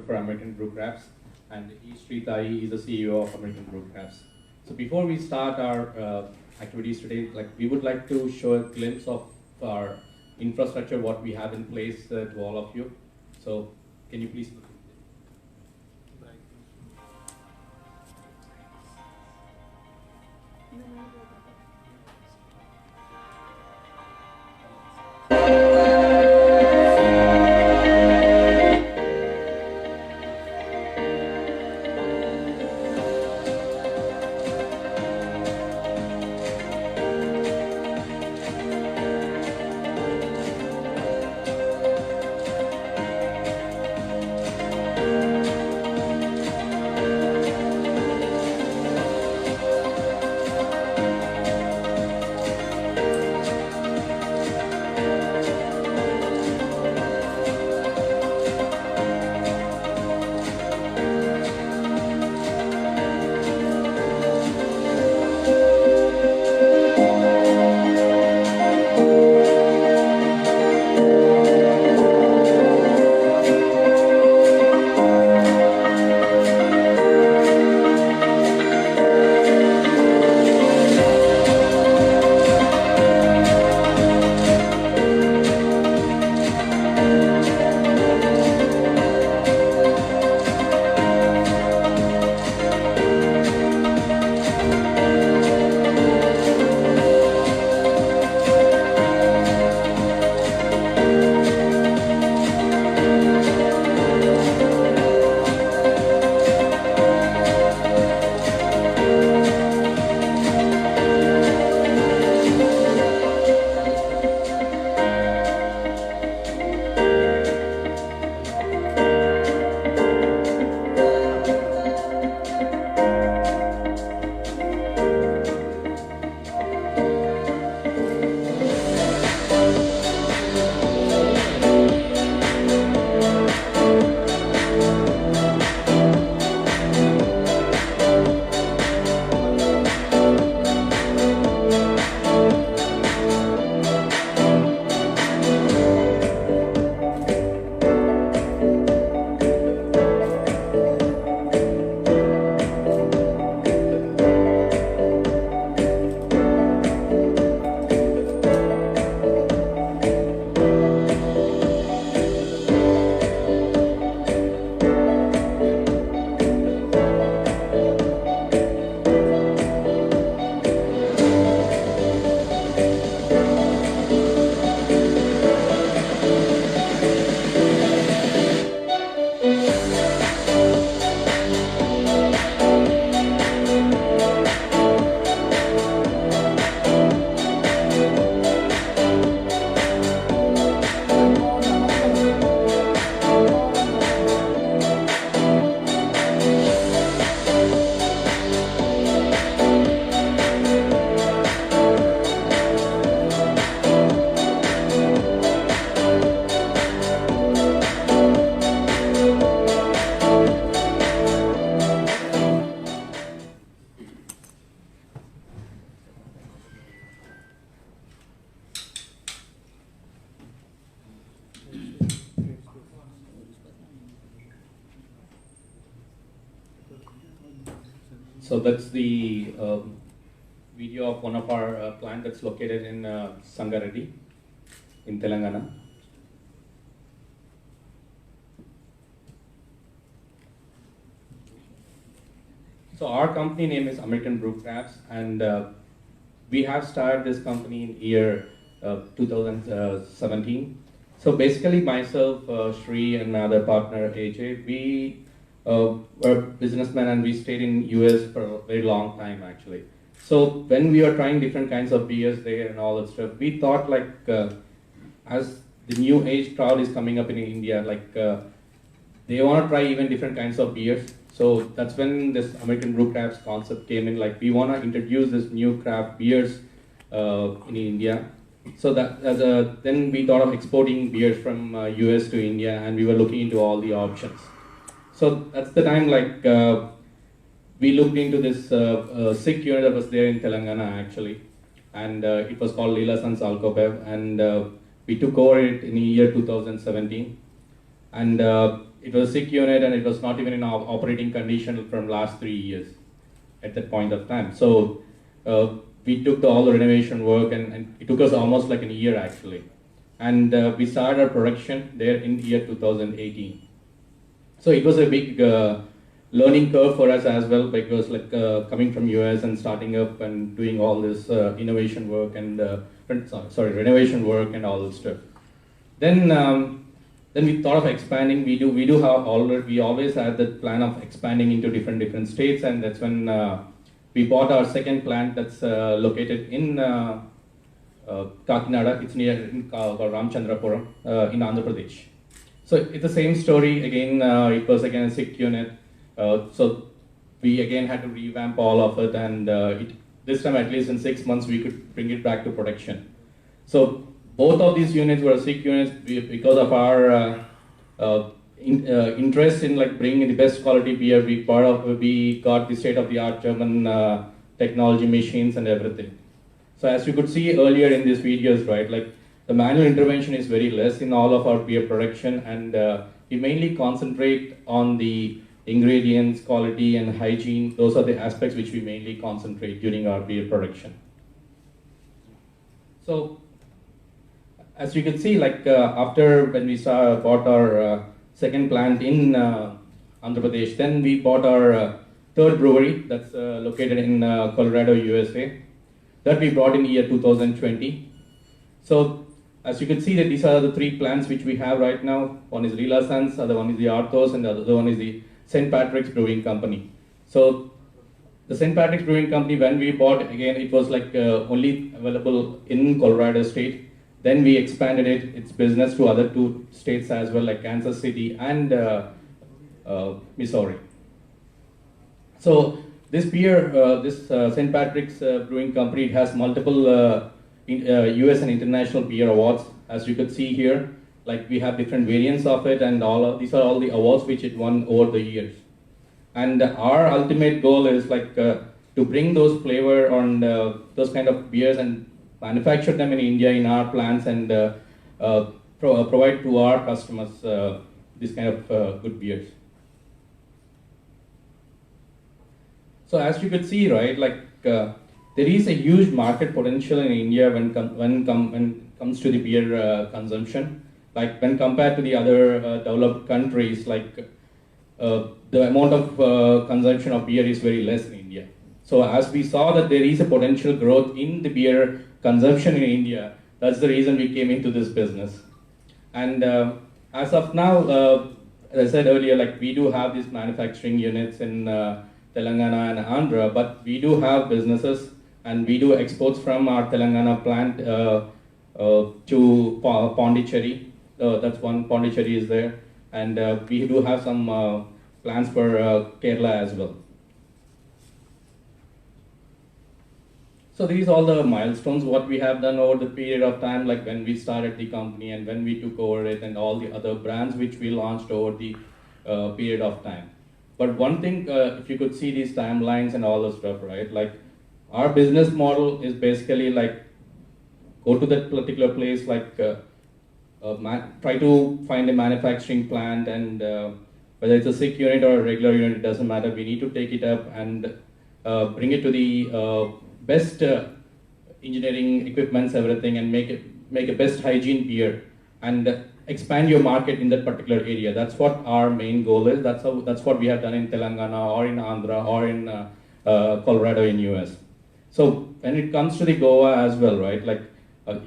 for American Brew Crafts, and Sri Tai is the CEO of American Brew Crafts. So before we start our activities today, we would like to show a glimpse of our infrastructure, what we have in place to all of you. So can you please look? So that's the video of one of our plant that's located in Sangareddy in Telangana. So our company name is American Brew Crafts, and we have started this company in year 2017. So basically myself, Sri and other partner AJ, we were businessmen and we stayed in US for a very long time actually. So when we were trying different kinds of beers there and all that stuff, we thought as the new age crowd is coming up in India, they want to try even different kinds of beers. So that's when this American Brew Crafts concept came in. We want to introduce this new craft beers in India. So that then we thought of exporting beers from US to India, and we were looking into all the options. So that's the time we looked into this Sikh unit that was there in Telangana actually, and it was called Leela Sons Alcobev, and we took over it in the year 2017, and it was a sick unit and it was not even in operating condition from last 3 years at that point of time. So we took all the renovation work and it took us almost like a year actually. And we started our production there in year 2018. So it was a big learning curve for us as well, because like coming from US and starting up and doing all this innovation work and renovation work and all this stuff. Then we thought of expanding. We always had that plan of expanding into different states, and that's when we bought our second plant that's located in Kakinada. It's near called Ramchandrapuram in Andhra Pradesh. So it's the same story again. It was again a sick unit. So we again had to revamp all of it, and this time at least in 6 months we could bring it back to production. So both of these units were sick units because of our interest in like bringing the best quality beer. We got the state-of-the-art German technology machines and everything. So as you could see earlier in these videos, right, like the manual intervention is very less in all of our beer production, and we mainly concentrate on the ingredients, quality, and hygiene. Those are the aspects which we mainly concentrate during our beer production. So as you can see, like after when we bought our second plant in Andhra Pradesh, then we bought our third brewery that's located in Colorado, USA. That we brought in year 2020. So as you can see that these are the three plants which we have right now. One is Leela Sons, other one is the Arthos, and the other one is the St. Patrick's Brewing Company. So the St. Patrick's Brewing Company, when we bought, again, it was like only available in Colorado State. Then we expanded its business to other two states as well, like Kansas City and Missouri. So this beer, this St. Patrick's Brewing Company, it has multiple US and international beer awards, as you could see here. Like we have different variants of it, and these are all the awards which it won over the years. And our ultimate goal is like to bring those flavor on those kind of beers and manufacture them in India in our plants, and provide to our customers this kind of good beers. So as you could see, right, like there is a huge market potential in India when it comes to the beer consumption. Like when compared to the other developed countries, like the amount of consumption of beer is very less in India. So as we saw that there is a potential growth in the beer consumption in India, that's the reason we came into this business. And as of now, as I said earlier, like we do have these manufacturing units in Telangana and Andhra, but we do have businesses and we do exports from our Telangana plant to Pondicherry. That's one, Pondicherry is there, and we do have some plans for Kerala as well. So these are all the milestones what we have done over the period of time, like when we started the company and when we took over it, and all the other brands which we launched over the period of time. But one thing, if you could see these timelines and all the stuff, right? Like our business model is basically like go to that particular place, like try to find a manufacturing plant, and whether it's a sick unit or a regular unit, it doesn't matter. We need to take it up and bring it to the best engineering equipments, everything, and make a best hygiene beer, and expand your market in that particular area. That's what our main goal is. That's what we have done in Telangana or in Andhra or in Colorado in US. So when it comes to the Goa as well, right? Like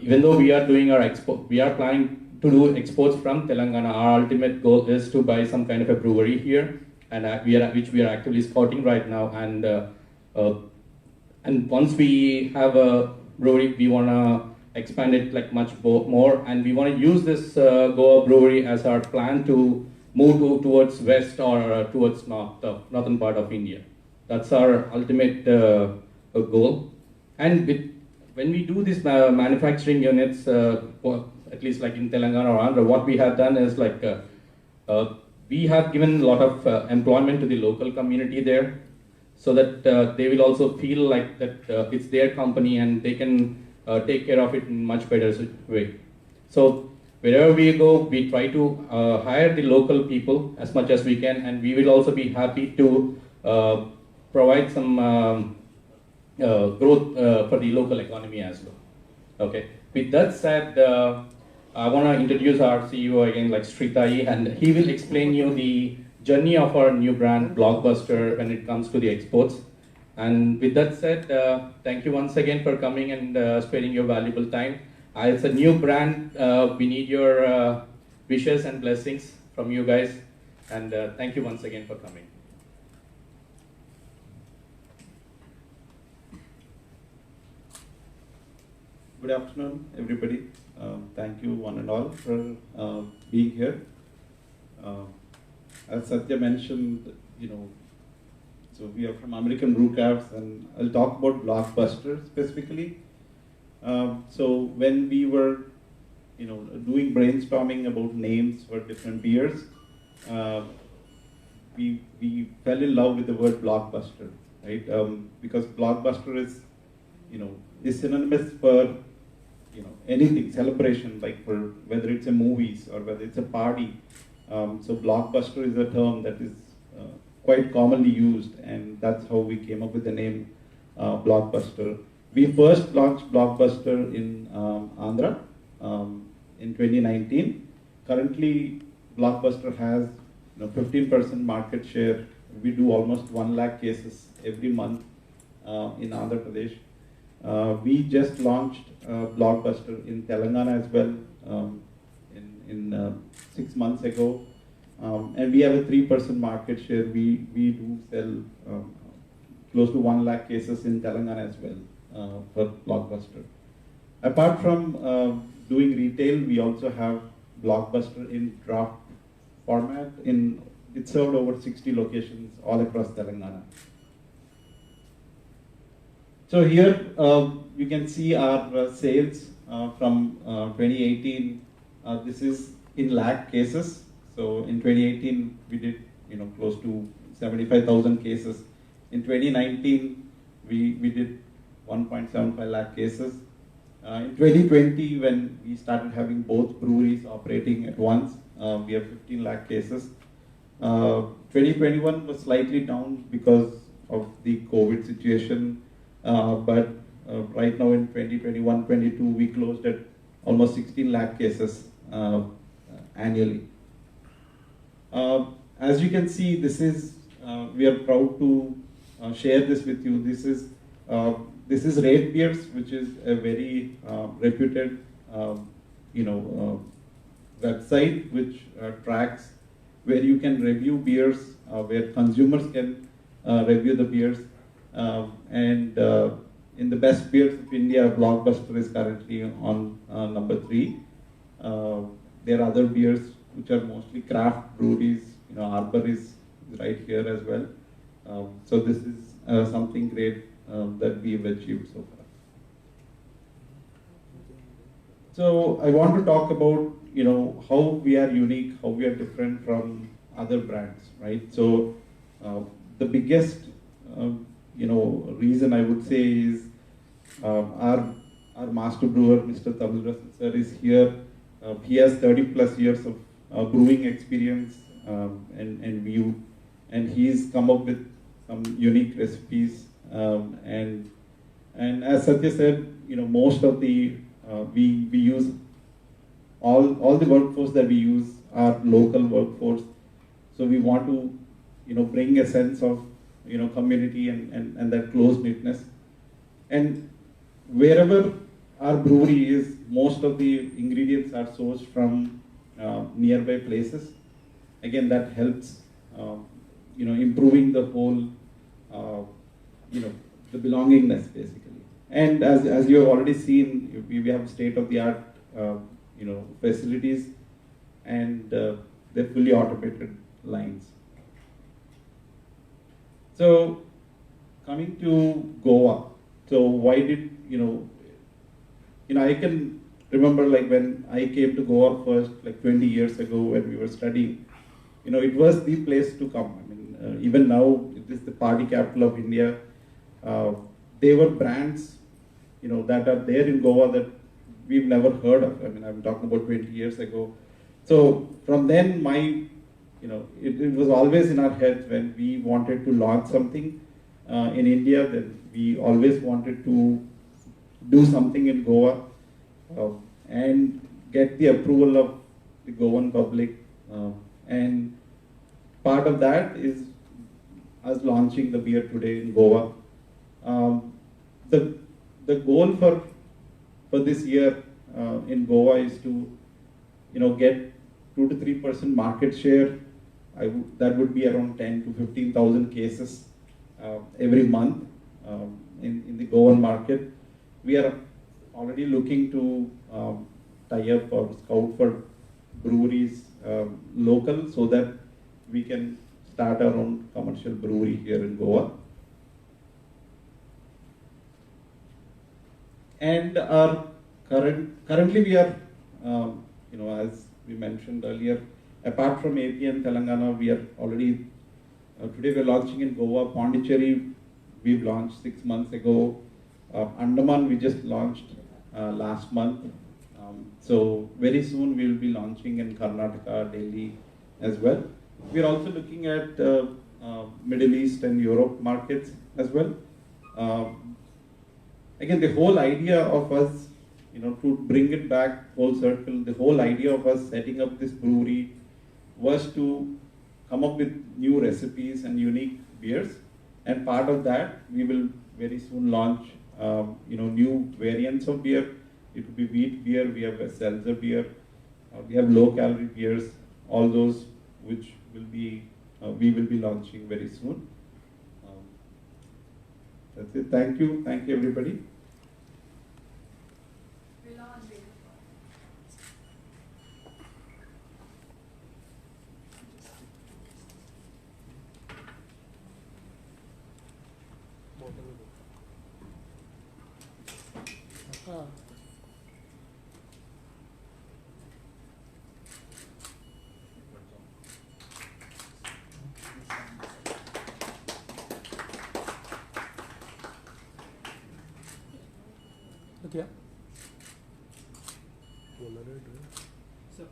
even though we are doing our we are planning to do exports from Telangana. Our ultimate goal is to buy some kind of a brewery here, and which we are actively scouting right now. And once we have a brewery, we wanna expand it like much more, and we want to use this Goa brewery as our plan to move towards west or towards northern part of India. That's our ultimate goal. And when we do these manufacturing units, at least like in Telangana or Andhra, what we have done is like we have given a lot of employment to the local community there, so that they will also feel like that it's their company and they can take care of it in much better way. So wherever we go, we try to hire the local people as much as we can, and we will also be happy to provide some growth for the local economy as well. Okay. With that said, I want to introduce our CEO again, like Sritai, and he will explain you the journey of our new brand, Blockbuster, when it comes to the exports. And with that said, thank you once again for coming and sparing your valuable time. It's a new brand. We need your wishes and blessings from you guys. And thank you once again for coming. Good afternoon, everybody. Thank you, one and all, for being here. As Satya mentioned, so we are from American Brew Crafts, and I'll talk about Blockbuster specifically. So when we were, doing brainstorming about names for different beers, we fell in love with the word Blockbuster, right? Because Blockbuster is synonymous for anything, celebration, like for whether it's a movies or whether it's a party. So Blockbuster is a term that is quite commonly used, and that's how we came up with the name Blockbuster. We first launched Blockbuster in Andhra in 2019. Currently, Blockbuster has 15% market share. We do almost 1 lakh cases every month in Andhra Pradesh. We just launched Blockbuster in Telangana as well in 6 months ago, and we have a 3% market share. We do sell close to 1 lakh cases in Telangana as well for Blockbuster. Apart from doing retail, we also have Blockbuster in draft format. It's served over 60 locations all across Telangana. So here you can see our sales from 2018. This is in lakh cases. So in 2018 we did close to 75,000 cases. In 2019 we did 1.75 lakh cases. In 2020, when we started having both breweries operating at once, we have 15 lakh cases. 2021 was slightly down because of the COVID situation. But right now in 2021-22, we closed at almost 16 lakh cases annually. As you can see, this is we are proud to share this with you. This is Rate Beers, which is a very reputed website which tracks where you can review beers, where consumers can review the beers. And in the best beers of India, Blockbuster is currently on number 3. There are other beers which are mostly craft breweries. Arbor is right here as well. So this is something great that we've achieved so far. So I want to talk about how we are unique, how we are different from other brands, right? So the biggest reason I would say is our master brewer, Mr. Tamilrasan sir, is here. He has 30 plus years of brewing experience and he's come up with some unique recipes. And as Satya said, most of the we use all the workforce that we use are local workforce. So we want to bring a sense of community and that close knitness. And wherever our brewery is, most of the ingredients are sourced from nearby places. Again, that helps improving the whole the belongingness basically. And as you have already seen, we have state-of-the-art facilities, and they're fully automated lines. So coming to Goa, so why did I can remember like when I came to Goa first, like 20 years ago when we were studying, it was the place to come. I mean, even now it is the party capital of India. There were brands, that are there in Goa that we've never heard of. I mean, I'm talking about 20 years ago. So from then, it was always in our heads when we wanted to launch something in India, then we always wanted to do something in Goa and get the approval of the Goan public. And part of that is us launching the beer today in Goa. The goal for this year in Goa is to get 2 to 3% market share. That would be around 10 to 15,000 cases every month in the Goan market. We are already looking to tie up or scout for breweries local so that we can start our own commercial brewery here in Goa. And currently we are, as we mentioned earlier, apart from AP and Telangana, we are already, today we're launching in Goa. Pondicherry, we've launched 6 months ago. Andaman, we just launched last month. So very soon we'll be launching in Karnataka, Delhi as well. We're also looking at Middle East and Europe markets as well. Again, the whole idea of us, to bring it back full circle, the whole idea of us setting up this brewery was to come up with new recipes and unique beers. And part of that, we will very soon launch, new variants of beer. It will be wheat beer, we have a seltzer beer, we have low calorie beers, all those which will be, we will be launching very soon. That's it. Thank you everybody. Okay. So,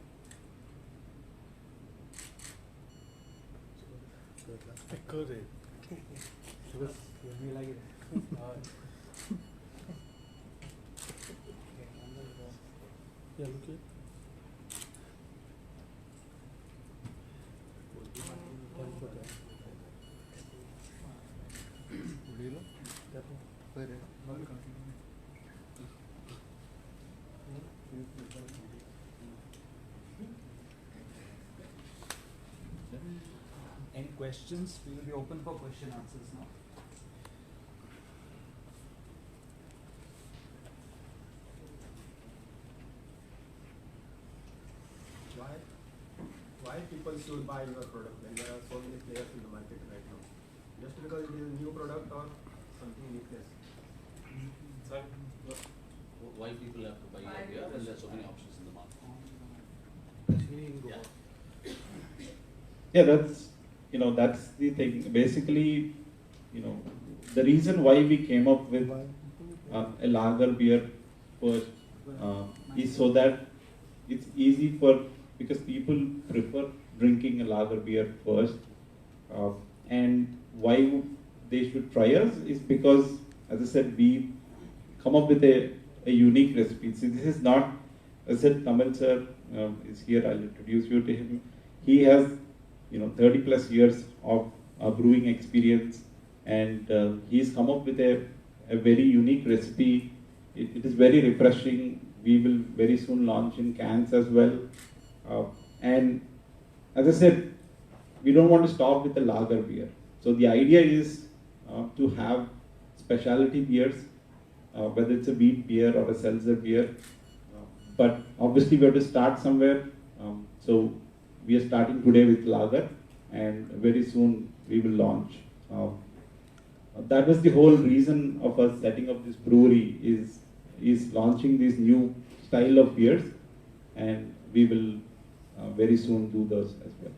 Yeah, look it. any questions? We will be open for question answers now. Why people should buy your product when there are so many players in the market right now? Just because it is a new product or something uniqueness? Sir, why people have to buy your beer when there are so many options in the market? Yeah, that's the thing. Basically, the reason why we came up with a lager beer first is so that it's easy because people prefer drinking a lager beer first. And why they should try us is because, as I said, we come up with a unique recipe. See, this is not, as I said, Kamal sir is here, I'll introduce you to him. He has 30 plus years of brewing experience, and he's come up with a very unique recipe. It is very refreshing. We will very soon launch in cans as well. And as I said, we don't want to stop with the lager beer. So the idea is to have specialty beers, whether it's a wheat beer or a seltzer beer. But obviously we have to start somewhere. So we are starting today with lager, and very soon we will launch. That was the whole reason of us setting up this brewery, is launching these new style of beers, and we will very soon do those as well.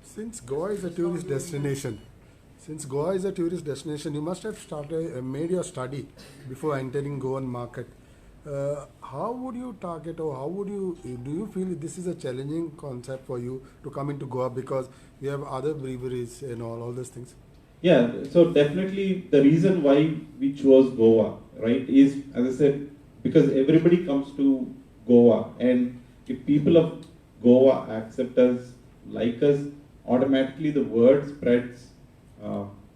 Since Goa is a tourist destination, you must have made your study before entering Goan market. How would you target, or how would you do you feel this is a challenging concept for you to come into Goa because you have other breweries and all those things? Yeah, so definitely the reason why we chose Goa, right, is, as I said, because everybody comes to Goa, and if people of Goa accept us, like us, automatically the word spreads,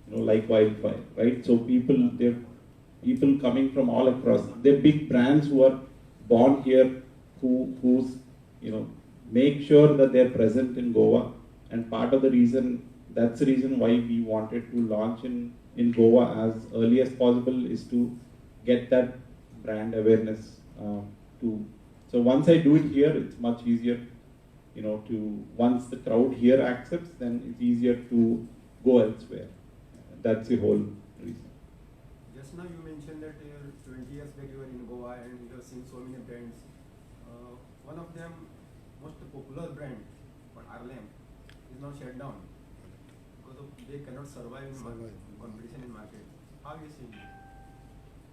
like wildfire, right? So people coming from all across. They're big brands who are born here, who's make sure that they're present in Goa, and part of the reason, that's the reason why we wanted to launch in Goa as early as possible, is to get that brand awareness. To so once I do it here, it's much easier, to once the crowd here accepts, then it's easier to go elsewhere. That's the whole reason. Just now you mentioned that 20 years back you were in Goa and you have seen so many brands. One of them, most popular brand, called Arlem, is now shut down because they cannot survive in competition in market. How you see it?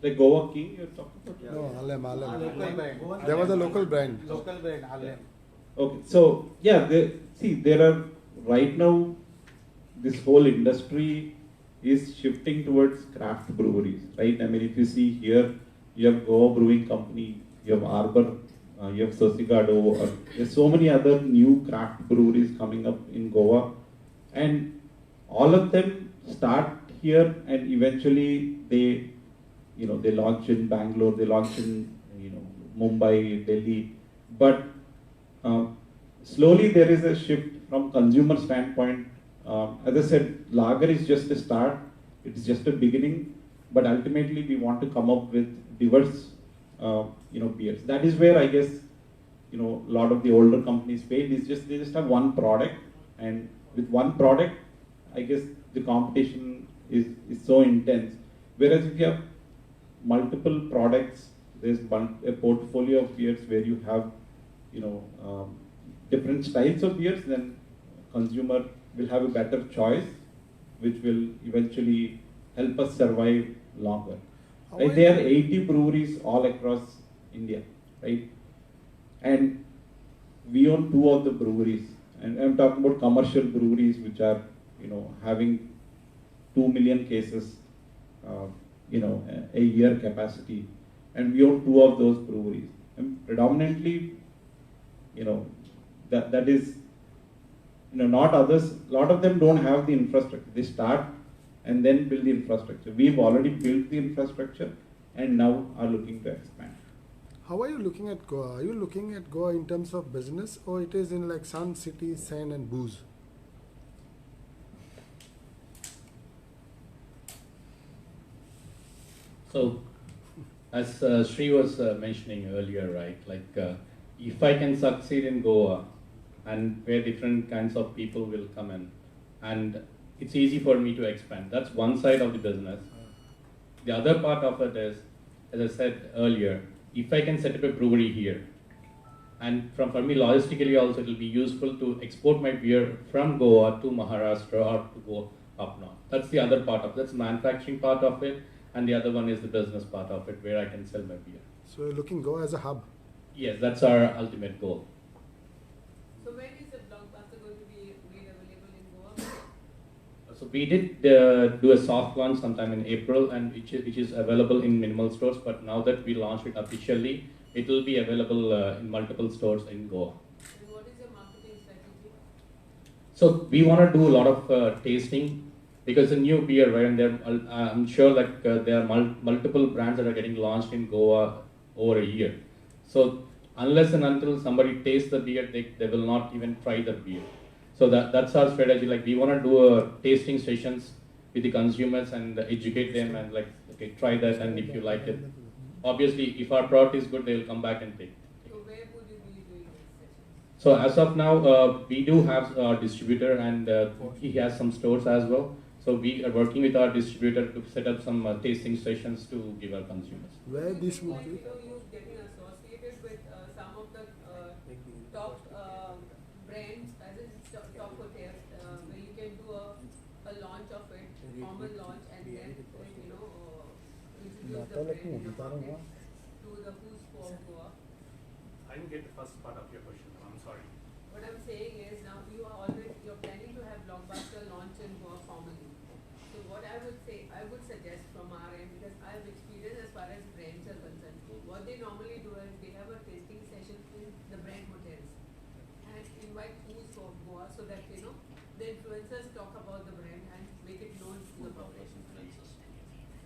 The Goa King you're talking about? Yeah. No, Alem. Local brand. There was a local brand. Local brand, Alem. Okay, so yeah, there are right now, this whole industry is shifting towards craft breweries, right? I mean, if you see here, you have Goa Brewing Company, you have Arbor, you have Sosigado, there's so many other new craft breweries coming up in Goa, and all of them start here, and eventually they launch in Bangalore, they launch in Mumbai, Delhi, but slowly there is a shift from consumer standpoint. As I said, lager is just a start, it's just a beginning, but ultimately we want to come up with diverse beers. That is where I guess a lot of the older companies fail, is just they just have one product, and with one product, I guess the competition is so intense. Whereas if you have multiple products, there's a portfolio of beers where you have different styles of beers, then consumer will have a better choice, which will eventually help us survive longer. Right? There are 80 breweries all across India, right? And we own 2 of the breweries, and I'm talking about commercial breweries which are having 2 million cases, a year capacity, and we own 2 of those breweries. And predominantly, that is, not others. A lot of them don't have the infrastructure. They start and then build the infrastructure. We've already built the infrastructure and now are looking to expand. How are you looking at Goa? Are you looking at Goa in terms of business, or it is in like sun, city, sand, and booze? So, as Sri was mentioning earlier, right? Like, if I can succeed in Goa, and where different kinds of people will come in, and it's easy for me to expand. That's one side of the business. The other part of it is, as I said earlier, if I can set up a brewery here, and for me logistically also it will be useful to export my beer from Goa to Maharashtra or to go up north. That's the other part of it. That's the manufacturing part of it, and the other one is the business part of it, where I can sell my beer. So you're looking Goa as a hub. Yes, that's our ultimate goal. So when is the blockbuster going to be made available in Goa? So we did do a soft launch sometime in April, and which is available in minimal stores. But now that we launched it officially, it will be available in multiple stores in Goa. And what is your marketing strategy? So we want to do a lot of tasting, because a new beer, right? And I'm sure that there are multiple brands that are getting launched in Goa over a year. So unless and until somebody tastes the beer, they will not even try the beer. So that's our strategy. Like, we want to do tasting sessions with the consumers and educate them, and like, okay, try that, and if you like it, obviously if our product is good, they will come back and take. So where would you be doing these sessions? So as of now, we do have a distributor, and he has some stores as well. So we are working with our distributor to set up some tasting sessions to give our consumers. Where this Like, would be? you getting associated with some of the top brands, as in top hotels, where you can do a launch of it, formal launch, and then introduce the brand in the market to the who's for Goa. I didn't get the first part of your question. I'm sorry. What I'm saying is now you're planning to have blockbuster launch in Goa formally. So what I would suggest from our end, because I have experience as far as brands are concerned. What they normally do is they have a tasting session in the brand hotels and invite who's for Goa so that the influencers talk about the brand and make it known to the public.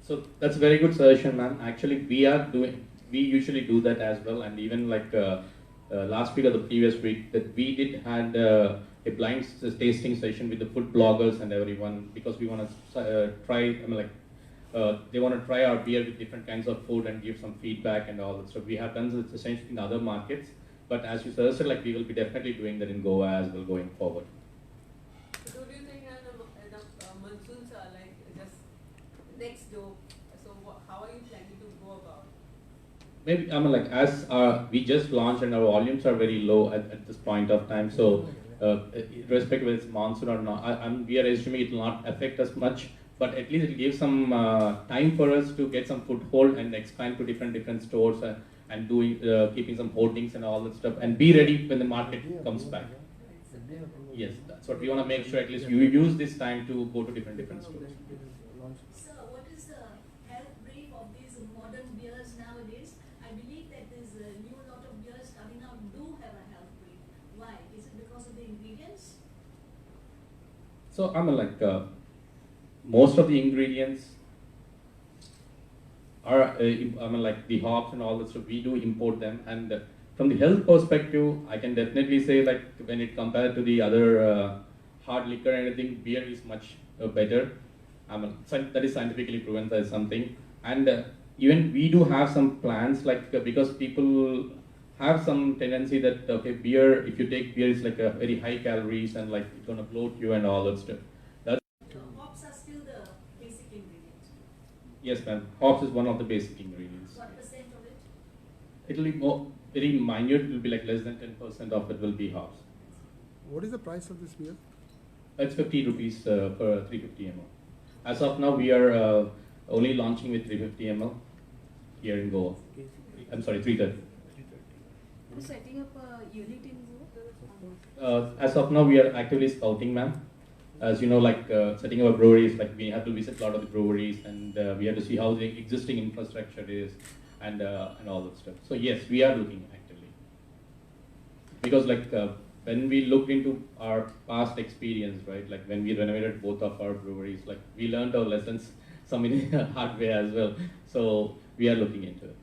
So that's a very good suggestion, ma'am. Actually, we usually do that as well, and even like last week or the previous week, that we did had a blind tasting session with the food bloggers and everyone, because we want to try. They want to try our beer with different kinds of food and give some feedback and all that. So we have done this essentially in other markets, but as you suggested, like we will be definitely doing that in Goa as well going forward. So do you think the monsoons are like just next door? So how are you planning to go about? Maybe as we just launched and our volumes are very low at this point of time. So irrespective of it's monsoon or not, we are assuming it will not affect us much. But at least it will give some time for us to get some foothold and expand to different stores and doing keeping some hoardings and all that stuff, and be ready when the market comes back. Yes, that's what we want to make sure. At least you use this time to go to different stores. Sir, what is the health brief of these modern beers nowadays? I believe that there's a new lot of beers coming out do have a health brief. Why? Is it because of the ingredients? So most of the ingredients are like the hops and all that stuff. We do import them, and from the health perspective, I can definitely say, like, when it compared to the other hard liquor and anything, beer is much better. That is scientifically proven. That is something, and even we do have some plans, like because people have some tendency that beer, if you take beer, it's like a very high calories and like it's gonna bloat you and all that stuff. Hops are still the basic ingredient. Yes, ma'am. Hops is one of the basic ingredients. What percent of it? It will be very minute. It will be like less than 10% of it will be hops. What is the price of this beer? It's 50 rupees per 350 ml. As of now, we are only launching with 350 ml here in Goa. I'm sorry, 330. You're setting up a unit in Goa? As of now, we are actively scouting, ma'am. As you know, setting up a brewery is like we have to visit a lot of the breweries, and we have to see how the existing infrastructure is and all that stuff. So yes, we are looking actively, because when we looked into our past experience, right, like when we renovated both of our breweries, like we learned our lessons some in hard way as well. So we are looking into it.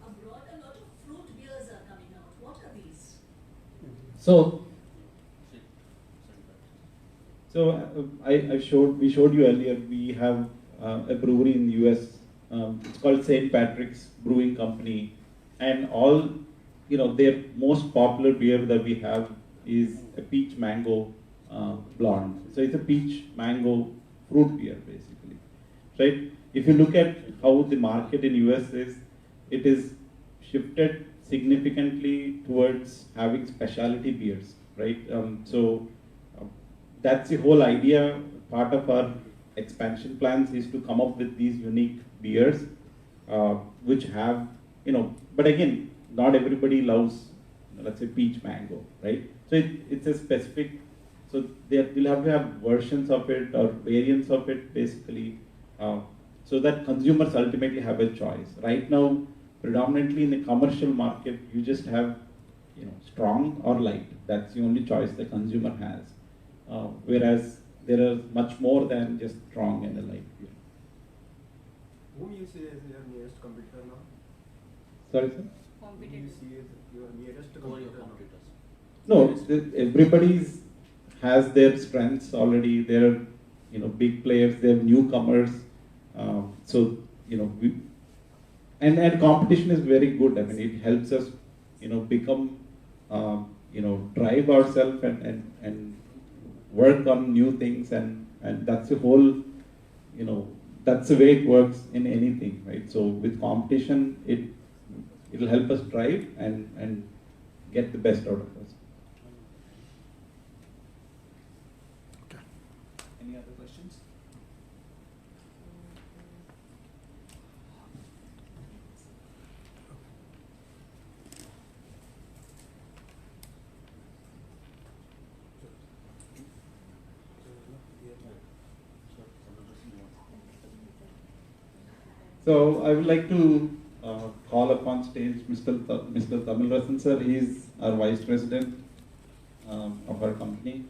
Abroad, a lot of fruit beers are coming out. What are these? So we showed you earlier, we have a brewery in the US. It's called St. Patrick's Brewing Company, and their most popular beer that we have is a peach mango blonde. So it's a peach mango fruit beer, basically, right? If you look at how the market in US is, it is shifted significantly towards having specialty beers, right? That's the whole idea. Part of our expansion plans is to come up with these unique beers, which have, but again, not everybody loves, let's say, peach mango, right? So it's a specific, so we'll have to have versions of it or variants of it, basically, so that consumers ultimately have a choice. Right now, predominantly in the commercial market, you just have, strong or light. That's the only choice the consumer has. Whereas there are much more than just strong and a light beer. Whom you see as your nearest competitor now? Sorry, sir? Whom you see as your nearest Who are your competitor competitors? No, everybody's has their strengths already. They're, big players. They're newcomers. And competition is very good. I mean, it helps us, become, drive ourselves and work on new things, and that's the whole, that's the way it works in anything, right? So with competition, it'll help us drive and get the best out of us. Any other questions? So I would like to call upon stage Mr. Tamilrasan sir. He is our vice president of our company.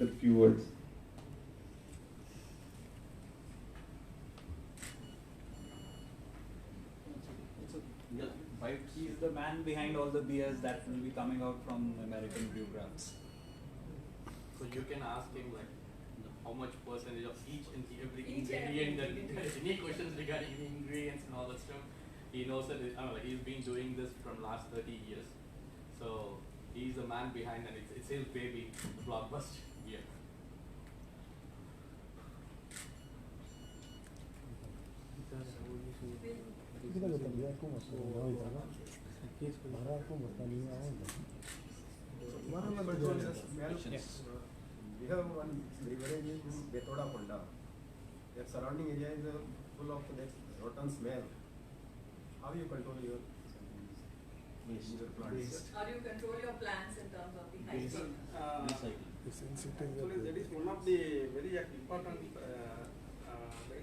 A few words. Yeah, five. He's the man behind all the beers that will be coming out from American brew grounds. So you can ask him like how much percentage of each and every Each and ingredient that every any questions regarding any ingredients and all that stuff. He knows that he's been doing this from last 30 years. So he's the man behind and it's his baby, Blockbuster. Yeah. We have one beverage in Bethoda Ponda. That surrounding area is full of that rotten smell. How you control your plants? How do you control your plants in terms of the hygiene? Recycle. Actually, that is one of the very important,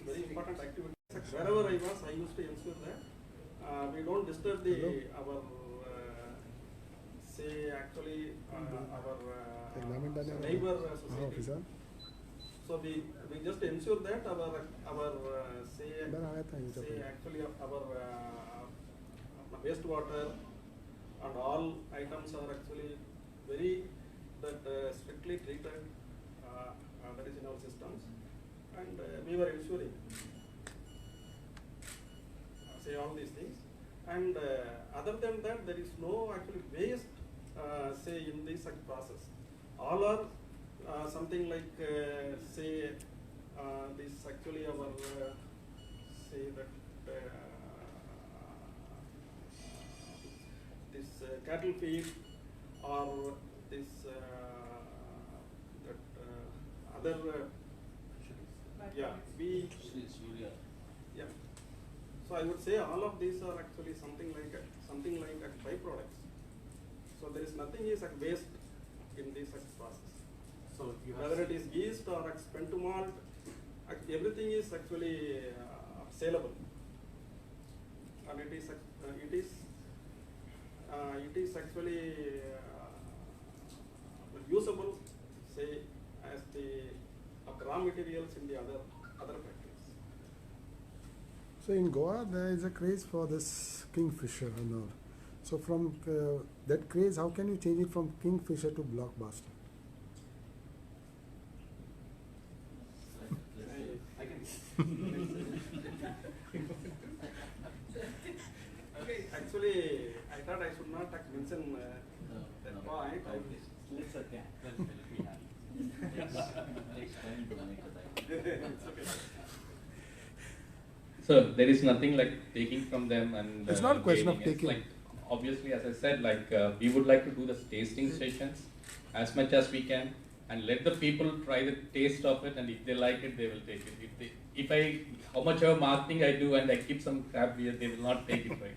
very important activities. Wherever I was, I used to ensure that we don't disturb our say actually our neighbor society. So we just ensure that our say actually our wastewater and all items are actually very strictly treated. That is in our systems, and we were ensuring say all these things. And other than that, there is no actually waste say in this process. All are something like say this actually our say that this cattle feed or this that other yeah we yeah. So I would say all of these are actually something like byproducts. So there is nothing is like waste in this process. So you have Whether it is yeast or spent malt, everything is actually saleable, and it is actually usable, say as the raw materials in the other factories. So in Goa, there is a craze for this kingfisher and all. So from that craze, how can you change it from kingfisher to blockbuster? I can. Okay, actually, I thought I should not mention that point. Let's okay. Let me have Takes time to make the time. So there is nothing like taking from them and It's not a question of gaining. It's taking. like, obviously, as I said, like we would like to do the tasting sessions as much as we can and let the people try the taste of it, and if they like it, they will take it. How much of marketing I do and I keep some crap beer, they will not take it, right?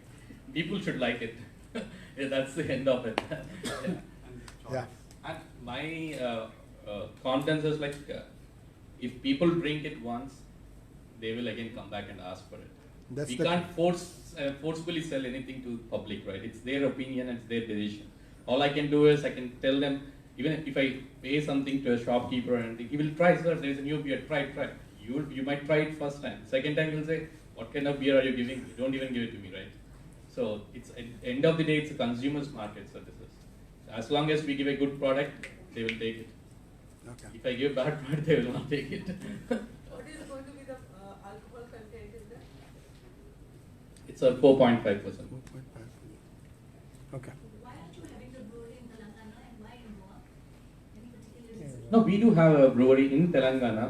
People should like it. Yeah, that's the end of it. Yeah. Yeah. And my confidence is like, if people drink it once, they will again come back and ask for it. That's We the- can't forcefully sell anything to public, right? It's their opinion and it's their decision. All I can do is I can tell them, even if I pay something to a shopkeeper and he will try, sir, there is a new beer, try. You might try it first time. Second time you'll say, what kind of beer are you giving? You don't even give it to me, right? So it's at the end of the day, it's a consumer's market, so this is. As long as we give a good product, they will take it. Okay. If I give bad product, they will not take it. What is going to be the alcohol content in that? It's a 4.5%. 4.5. Okay. Why aren't you having the brewery in Telangana and why in Goa? Any particular reason? No, we do have a brewery in Telangana.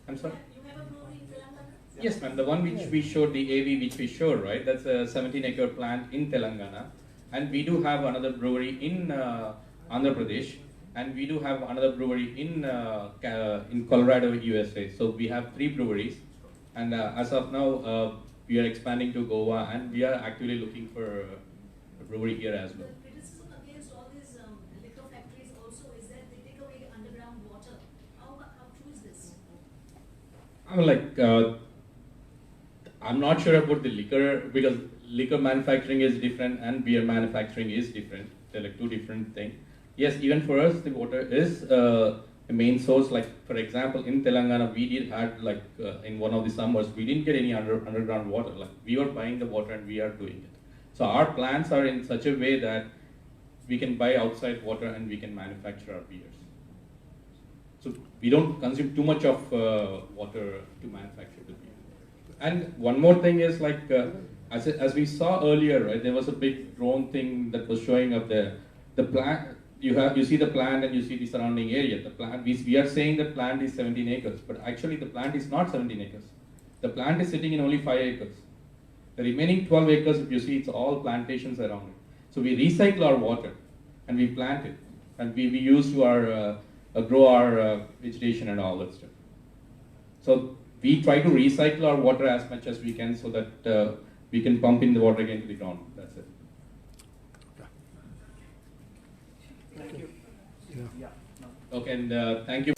I'm sorry? You have a brewery in Telangana? Yes, ma'am. The one which we showed, the AV which we showed, right? That's a 17-acre plant in Telangana. And we do have another brewery in Andhra Pradesh. And we do have another brewery in Colorado, USA. So we have 3 breweries. And as of now, we are expanding to Goa and we are actually looking for a brewery here as well. The criticism against all I'm like, I'm not sure about the liquor because liquor manufacturing is different and beer manufacturing is different. They're like two different things. Yes, even for us, the water is a main source. Like for example, in Telangana, we did had like in one of the summers, we didn't get any underground water. Like we were buying the water and we are doing it. So our plants are in such a way that we can buy outside water and we can manufacture our beers. So we don't consume too much of water to manufacture the beer. And one more thing is like, as we saw earlier, right? There was a big drone thing that was showing up there. The plant, you see the plant and you see the surrounding area. The plant, we are saying the plant is 17 acres, but actually the plant is not 17 acres. The plant is sitting in only 5 acres. The remaining 12 acres, if you see, it's all plantations around it. So we recycle our water and we plant it, and we use to our grow our vegetation and all that stuff. So we try to recycle our water as much as we can so that we can pump in the water again to the ground. That's it. Thank you. Yeah. Yeah. No. Okay, and thank you.